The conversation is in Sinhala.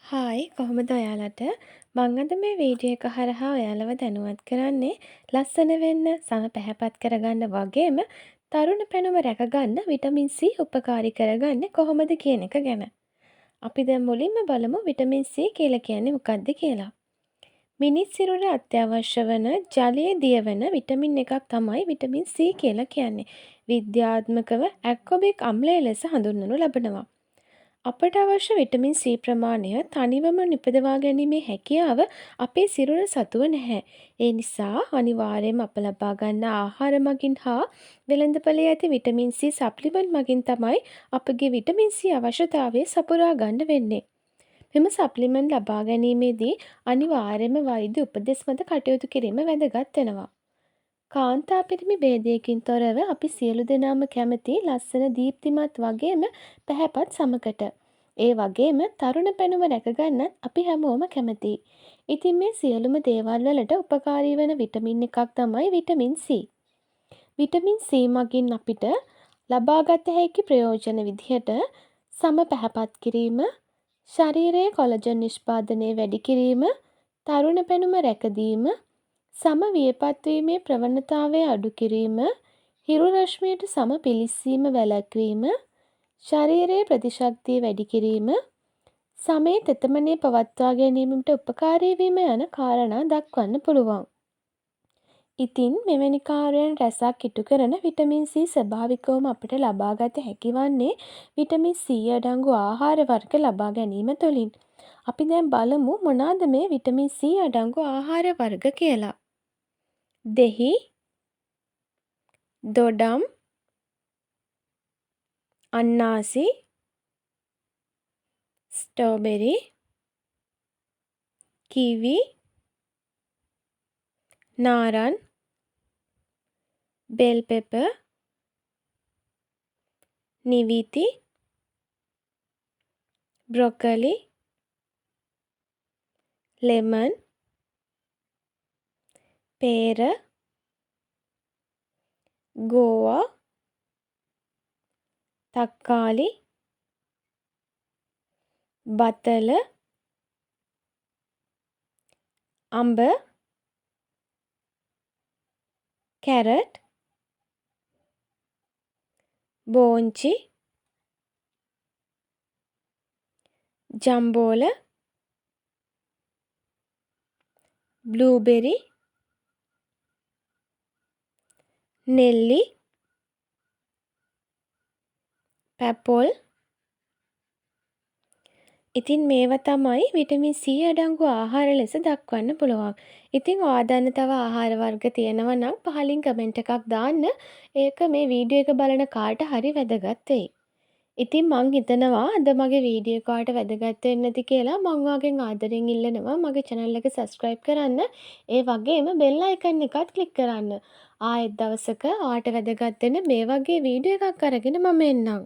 හායි කොහොමද ඔයාලට මං අද මේ වීඩියෝ එක හරහා ඔයාලව දැනුවත් කරන්නේ ලස්සන වෙන්න සම පැහැපත් කරගන්න වගේම තරුණ පැනුම රැකගන්න විටමින් C උපකාරී කරගන්නේ කොහොමද කියන එක ගැන. අපි දැන් මුලින්ම බලමු විටමින් C කියලා කියන්නේ මොකක්ද කියලා. මිනිස් සිරුර අත්‍යවශ්‍ය වන ජලයේ දියවන විටමින් එකක් තමයි විටමින් C කියලා කියන්නේ. විද්‍යාත්මකව ඇක්කොබික් අම්ලය ලෙස හඳුන්වනු ලබනවා. අපට අවශ්‍ය විටමින් C ප්‍රමාණය තනිවම නිපදවා ගැනීමේ හැකියාව අපේ සිරුර සතුව නැහැ. ඒ නිසා අනිවාර්යයෙන්ම අප ලබා ගන්න ආහාර මගින් හා වෙළඳපොලේ ඇති විටමින් C සප්ලිමන්ට් මගින් තමයි අපගේ විටමින් C අවශ්‍යතාවය සපුරා ගන්න වෙන්නේ. මෙම සප්ලිමන්ට් ලබා ගැනීමේදී අනිවාර්යයෙන්ම වෛද්‍ය උපදෙස් මත කටයුතු කිරීම වැදගත් වෙනවා. කාන්තා පිරිමි භේදයකින් තොරව අපි සියලු දෙනාම කැමති ලස්සන දීප්තිමත් වගේම පැහැපත් සමකට. ඒ වගේම තරුණ පැනුම රැකගන්නත් අපි හැමෝම කැමතියි. ඉතින් මේ සියලුම දේවල් වලට උපකාරී වන විටමින් එකක් තමයි විටමින් C. විටමින් C මගින් අපිට ලබාගත හැකි ප්‍රයෝජන විදිහට සම පැහැපත් කිරීම, ශරීරයේ කොලජන් නිෂ්පාදනය වැඩි කිරීම, තරුණ පැනුම රැකදීම, සම වියපත්වීමේ ප්‍රවණතාවය අඩු කිරීම, හිරු රශ්මියට සම පිලිස්සීම වැළැක්වීම, ශරීරයේ ප්‍රතිශක්තිය වැඩි කිරීම, සමේ තෙතමනය පවත්වා ගැනීමට උපකාරී වීම යන කාරණා දක්වන්න පුළුවන්. ඉතින් මෙවැනි කාර්යයන් රැසක් ඉටු කරන විටමින් C ස්වභාවිකවම අපිට ලබාගත හැකි වන්නේ විටමින් C අඩංගු ආහාර වර්ග ලබා ගැනීම තුළින්. අපි දැන් බලමු මොනවාද මේ විටමින් C අඩංගු ආහාර වර්ග කියලා. දෙහි, දොඩම්, අන්නාසි, ස්ට්‍රෝබෙරි, කිවි, නාරන්, බෙල් පෙපර්, නිවිති, බ්‍රොකොලි, ලෙමන්, පේර, ගෝවා, තක්කාලි, බතල, අඹ, කැරට්, බෝංචි, ජම්බෝල, බ්ලූබෙරි, නෙල්ලි, පැපොල්. ඉතින් මේවා තමයි විටමින් C අඩංගු ආහාර ලෙස දක්වන්න පුළුවන්. ඉතින් ඔයා දන්න තව ආහාර වර්ග තියෙනවා නම් පහලින් කමෙන්ට් එකක් දාන්න. ඒක මේ වීඩියෝ එක බලන කාට හරි වැදගත් වෙයි. ඉතින් මං හිතනවා අද මගේ වීඩියෝ එක ඔයාලට වැදගත් වෙන්න ඇති කියලා. මං ඔයාගෙන් ආදරෙන් ඉල්ලනවා මගේ channel එක subscribe කරන්න. ඒ වගේම bell icon එකත් click කරන්න. ආයෙත් දවසක ඔයාලට වැදගත් වෙන මේ වගේ වීඩියෝ එකක් අරගෙන මම එන්නම්.